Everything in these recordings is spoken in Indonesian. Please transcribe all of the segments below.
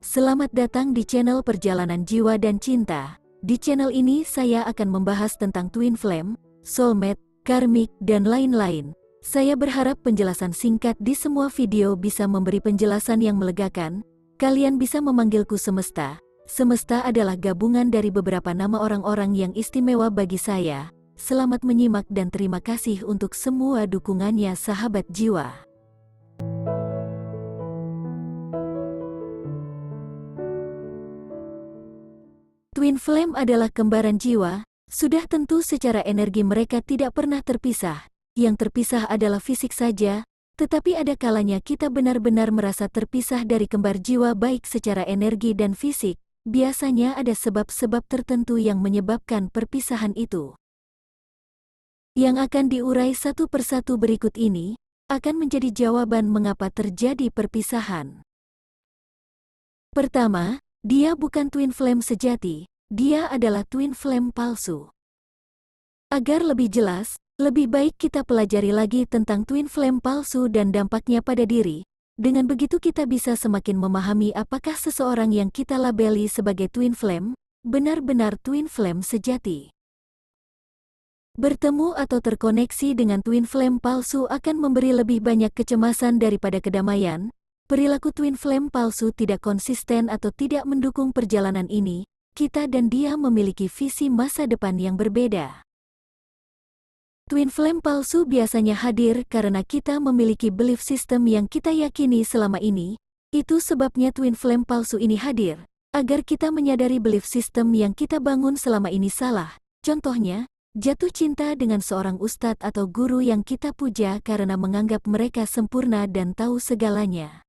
Selamat datang di channel Perjalanan Jiwa dan Cinta. Di channel ini saya akan membahas tentang twin flame, soulmate, karmik, dan lain-lain. Saya berharap penjelasan singkat di semua video bisa memberi penjelasan yang melegakan. Kalian bisa memanggilku Semesta. Semesta adalah gabungan dari beberapa nama orang-orang yang istimewa bagi saya. Selamat menyimak dan terima kasih untuk semua dukungannya sahabat jiwa. Twin flame adalah kembaran jiwa, sudah tentu secara energi mereka tidak pernah terpisah. Yang terpisah adalah fisik saja, tetapi ada kalanya kita benar-benar merasa terpisah dari kembar jiwa baik secara energi dan fisik. Biasanya ada sebab-sebab tertentu yang menyebabkan perpisahan itu. Yang akan diurai satu persatu berikut ini, akan menjadi jawaban mengapa terjadi perpisahan. Pertama, dia bukan twin flame sejati, dia adalah twin flame palsu. Agar lebih jelas, lebih baik kita pelajari lagi tentang twin flame palsu dan dampaknya pada diri. Dengan begitu kita bisa semakin memahami apakah seseorang yang kita labeli sebagai twin flame, benar-benar twin flame sejati. Bertemu atau terkoneksi dengan twin flame palsu akan memberi lebih banyak kecemasan daripada kedamaian. Perilaku twin flame palsu tidak konsisten atau tidak mendukung perjalanan ini. Kita dan dia memiliki visi masa depan yang berbeda. Twin flame palsu biasanya hadir karena kita memiliki belief system yang kita yakini selama ini. Itu sebabnya twin flame palsu ini hadir, agar kita menyadari belief system yang kita bangun selama ini salah. Contohnya, jatuh cinta dengan seorang ustadz atau guru yang kita puja karena menganggap mereka sempurna dan tahu segalanya.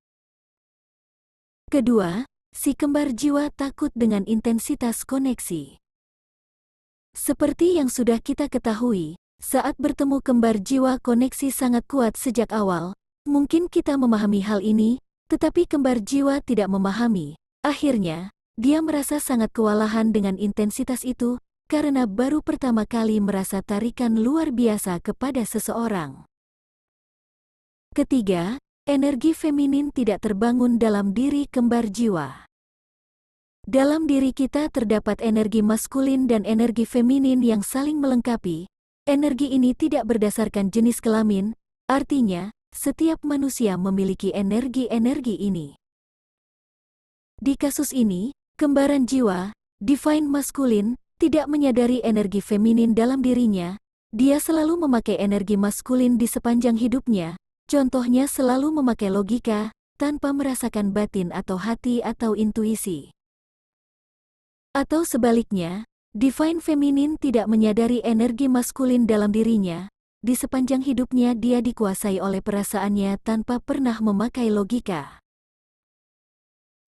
Kedua, si kembar jiwa takut dengan intensitas koneksi. Seperti yang sudah kita ketahui, saat bertemu kembar jiwa koneksi sangat kuat sejak awal. Mungkin kita memahami hal ini, tetapi kembar jiwa tidak memahami. Akhirnya, dia merasa sangat kewalahan dengan intensitas itu, karena baru pertama kali merasa tarikan luar biasa kepada seseorang. Ketiga, energi feminin tidak terbangun dalam diri kembar jiwa. Dalam diri kita terdapat energi maskulin dan energi feminin yang saling melengkapi. Energi ini tidak berdasarkan jenis kelamin, artinya, setiap manusia memiliki energi-energi ini. Di kasus ini, kembaran jiwa, divine maskulin, tidak menyadari energi feminin dalam dirinya. Dia selalu memakai energi maskulin di sepanjang hidupnya. Contohnya selalu memakai logika, tanpa merasakan batin atau hati atau intuisi. Atau sebaliknya, divine feminin tidak menyadari energi maskulin dalam dirinya. Di sepanjang hidupnya dia dikuasai oleh perasaannya tanpa pernah memakai logika.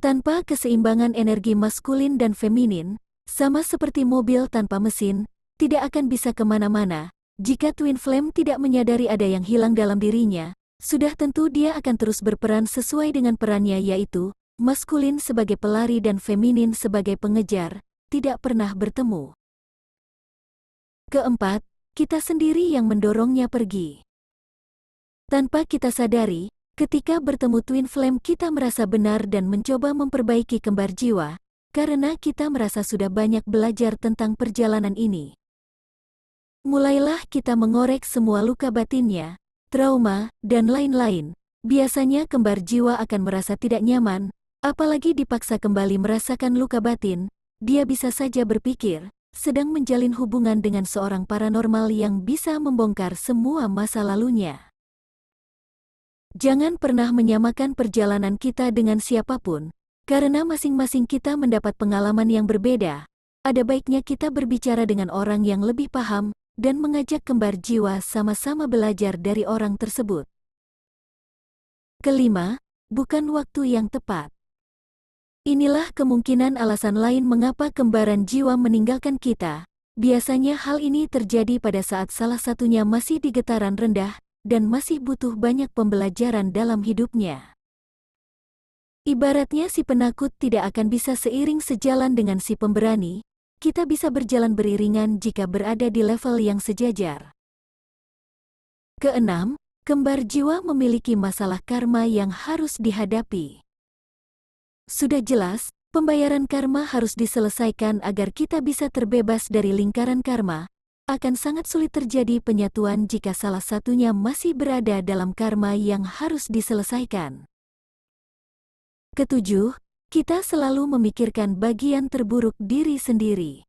Tanpa keseimbangan energi maskulin dan feminin, sama seperti mobil tanpa mesin, tidak akan bisa kemana-mana. Jika twin flame tidak menyadari ada yang hilang dalam dirinya, sudah tentu dia akan terus berperan sesuai dengan perannya, yaitu maskulin sebagai pelari dan feminin sebagai pengejar, tidak pernah bertemu. Keempat, kita sendiri yang mendorongnya pergi. Tanpa kita sadari, ketika bertemu twin flame kita merasa benar dan mencoba memperbaiki kembar jiwa, karena kita merasa sudah banyak belajar tentang perjalanan ini. Mulailah kita mengorek semua luka batinnya, trauma, dan lain-lain. Biasanya kembar jiwa akan merasa tidak nyaman, apalagi dipaksa kembali merasakan luka batin. Dia bisa saja berpikir, sedang menjalin hubungan dengan seorang paranormal yang bisa membongkar semua masa lalunya. Jangan pernah menyamakan perjalanan kita dengan siapapun, karena masing-masing kita mendapat pengalaman yang berbeda. Ada baiknya kita berbicara dengan orang yang lebih paham, dan mengajak kembar jiwa sama-sama belajar dari orang tersebut. Kelima, bukan waktu yang tepat. Inilah kemungkinan alasan lain mengapa kembaran jiwa meninggalkan kita. Biasanya hal ini terjadi pada saat salah satunya masih di getaran rendah, dan masih butuh banyak pembelajaran dalam hidupnya. Ibaratnya si penakut tidak akan bisa seiring sejalan dengan si pemberani. Kita bisa berjalan beriringan jika berada di level yang sejajar. Keenam, kembar jiwa memiliki masalah karma yang harus dihadapi. Sudah jelas, pembayaran karma harus diselesaikan agar kita bisa terbebas dari lingkaran karma. Akan sangat sulit terjadi penyatuan jika salah satunya masih berada dalam karma yang harus diselesaikan. Ketujuh, kita selalu memikirkan bagian terburuk diri sendiri.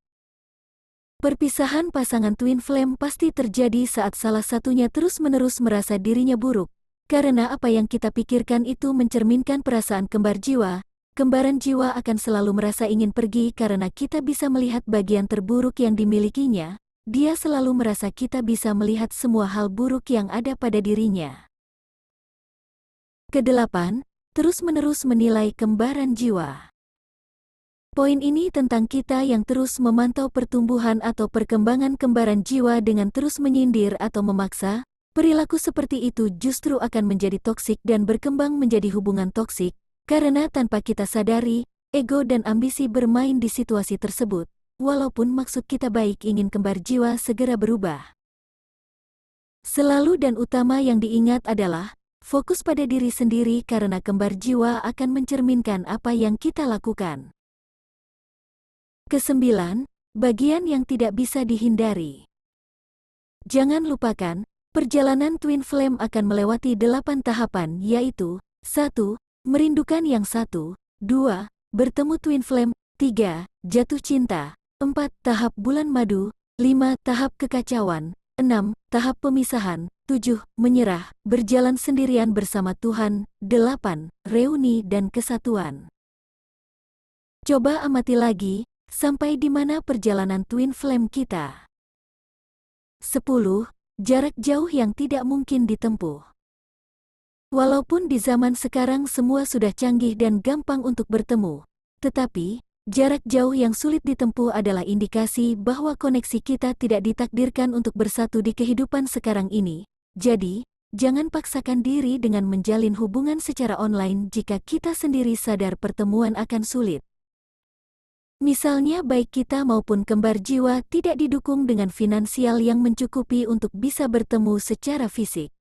Perpisahan pasangan twin flame pasti terjadi saat salah satunya terus-menerus merasa dirinya buruk, karena apa yang kita pikirkan itu mencerminkan perasaan kembar jiwa. Kembaran jiwa akan selalu merasa ingin pergi karena kita bisa melihat bagian terburuk yang dimilikinya. Dia selalu merasa kita bisa melihat semua hal buruk yang ada pada dirinya. Kedelapan, terus-menerus menilai kembaran jiwa. Poin ini tentang kita yang terus memantau pertumbuhan atau perkembangan kembaran jiwa dengan terus menyindir atau memaksa. Perilaku seperti itu justru akan menjadi toksik dan berkembang menjadi hubungan toksik, karena tanpa kita sadari, ego dan ambisi bermain di situasi tersebut. Walaupun maksud kita baik ingin kembar jiwa segera berubah. Selalu dan utama yang diingat adalah, fokus pada diri sendiri karena kembar jiwa akan mencerminkan apa yang kita lakukan. Kesembilan, bagian yang tidak bisa dihindari. Jangan lupakan, perjalanan twin flame akan melewati 8 tahapan yaitu 1. Merindukan yang satu. 2. Bertemu twin flame. 3. Jatuh cinta. 4. Tahap bulan madu. 5. Tahap kekacauan. 6. Tahap pemisahan. 7. Menyerah, berjalan sendirian bersama Tuhan. 8. Reuni dan kesatuan. Coba amati lagi, sampai di mana perjalanan twin flame kita. 10. Jarak jauh yang tidak mungkin ditempuh. Walaupun di zaman sekarang semua sudah canggih dan gampang untuk bertemu, tetapi jarak jauh yang sulit ditempuh adalah indikasi bahwa koneksi kita tidak ditakdirkan untuk bersatu di kehidupan sekarang ini. Jadi, jangan paksakan diri dengan menjalin hubungan secara online jika kita sendiri sadar pertemuan akan sulit. Misalnya baik kita maupun kembar jiwa tidak didukung dengan finansial yang mencukupi untuk bisa bertemu secara fisik.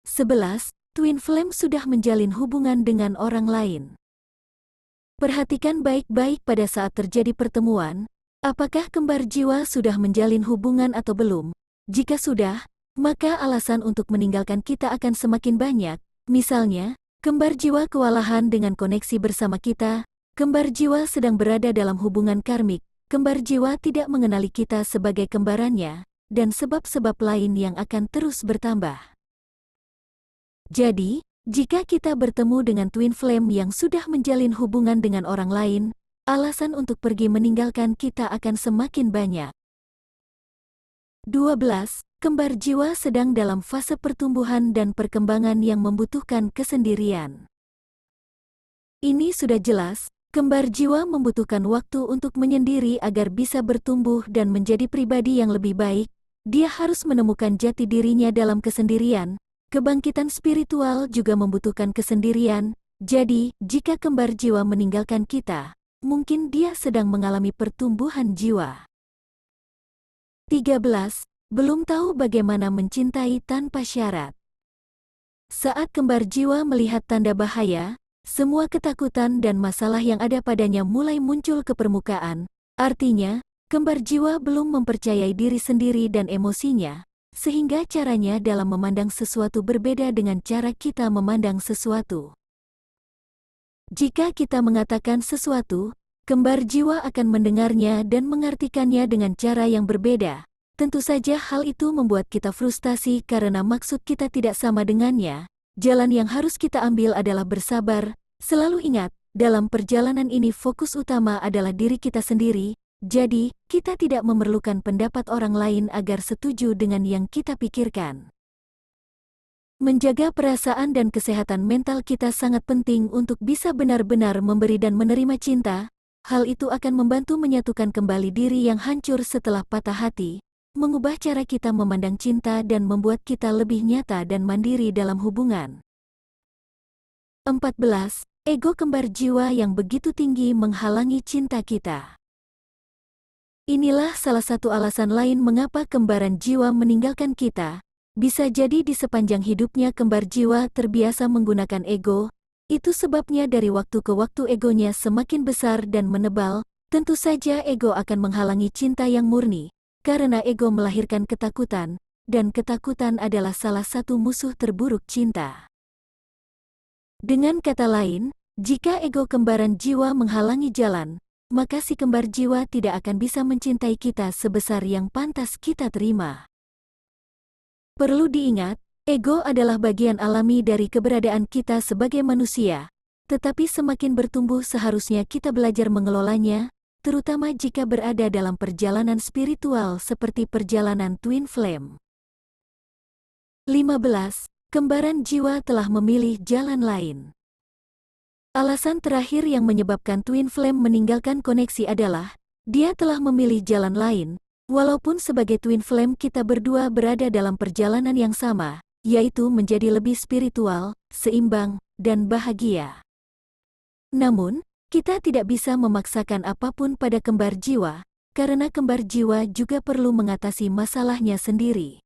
11. Twin flame sudah menjalin hubungan dengan orang lain. Perhatikan baik-baik pada saat terjadi pertemuan, apakah kembar jiwa sudah menjalin hubungan atau belum? Jika sudah, maka alasan untuk meninggalkan kita akan semakin banyak. Misalnya, kembar jiwa kewalahan dengan koneksi bersama kita, kembar jiwa sedang berada dalam hubungan karmik, kembar jiwa tidak mengenali kita sebagai kembarannya, dan sebab-sebab lain yang akan terus bertambah. Jadi, jika kita bertemu dengan twin flame yang sudah menjalin hubungan dengan orang lain, alasan untuk pergi meninggalkan kita akan semakin banyak. 12. Kembar jiwa sedang dalam fase pertumbuhan dan perkembangan yang membutuhkan kesendirian. Ini sudah jelas, kembar jiwa membutuhkan waktu untuk menyendiri agar bisa bertumbuh dan menjadi pribadi yang lebih baik. Dia harus menemukan jati dirinya dalam kesendirian. Kebangkitan spiritual juga membutuhkan kesendirian, jadi jika kembar jiwa meninggalkan kita, mungkin dia sedang mengalami pertumbuhan jiwa. 13. Belum tahu bagaimana mencintai tanpa syarat. Saat kembar jiwa melihat tanda bahaya, semua ketakutan dan masalah yang ada padanya mulai muncul ke permukaan, artinya, kembar jiwa belum mempercayai diri sendiri dan emosinya, sehingga caranya dalam memandang sesuatu berbeda dengan cara kita memandang sesuatu. Jika kita mengatakan sesuatu, kembar jiwa akan mendengarnya dan mengartikannya dengan cara yang berbeda. Tentu saja hal itu membuat kita frustasi karena maksud kita tidak sama dengannya. Jalan yang harus kita ambil adalah bersabar. Selalu ingat, dalam perjalanan ini fokus utama adalah diri kita sendiri. Jadi, kita tidak memerlukan pendapat orang lain agar setuju dengan yang kita pikirkan. Menjaga perasaan dan kesehatan mental kita sangat penting untuk bisa benar-benar memberi dan menerima cinta. Hal itu akan membantu menyatukan kembali diri yang hancur setelah patah hati, mengubah cara kita memandang cinta dan membuat kita lebih nyata dan mandiri dalam hubungan. 14. Ego kembar jiwa yang begitu tinggi menghalangi cinta kita. Inilah salah satu alasan lain mengapa kembaran jiwa meninggalkan kita. Bisa jadi di sepanjang hidupnya kembar jiwa terbiasa menggunakan ego. Itu sebabnya dari waktu ke waktu egonya semakin besar dan menebal. Tentu saja ego akan menghalangi cinta yang murni, karena ego melahirkan ketakutan, dan ketakutan adalah salah satu musuh terburuk cinta. Dengan kata lain, jika ego kembaran jiwa menghalangi jalan, maka si kembar jiwa tidak akan bisa mencintai kita sebesar yang pantas kita terima. Perlu diingat, ego adalah bagian alami dari keberadaan kita sebagai manusia, tetapi semakin bertumbuh seharusnya kita belajar mengelolanya, terutama jika berada dalam perjalanan spiritual seperti perjalanan twin flame. 15. Kembaran jiwa telah memilih jalan lain. Alasan terakhir yang menyebabkan twin flame meninggalkan koneksi adalah, dia telah memilih jalan lain, walaupun sebagai twin flame kita berdua berada dalam perjalanan yang sama, yaitu menjadi lebih spiritual, seimbang, dan bahagia. Namun, kita tidak bisa memaksakan apapun pada kembar jiwa, karena kembar jiwa juga perlu mengatasi masalahnya sendiri.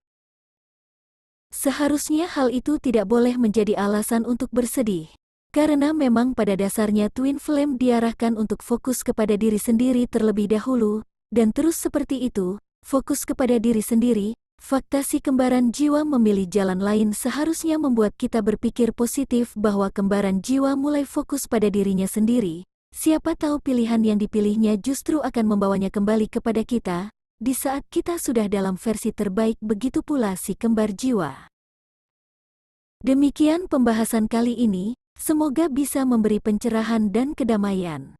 Seharusnya hal itu tidak boleh menjadi alasan untuk bersedih, karena memang pada dasarnya twin flame diarahkan untuk fokus kepada diri sendiri terlebih dahulu, dan terus seperti itu, fokus kepada diri sendiri. Fakta si kembaran jiwa memilih jalan lain seharusnya membuat kita berpikir positif bahwa kembaran jiwa mulai fokus pada dirinya sendiri. Siapa tahu pilihan yang dipilihnya justru akan membawanya kembali kepada kita, di saat kita sudah dalam versi terbaik. Begitu pula si kembar jiwa. Demikian pembahasan kali ini, semoga bisa memberi pencerahan dan kedamaian.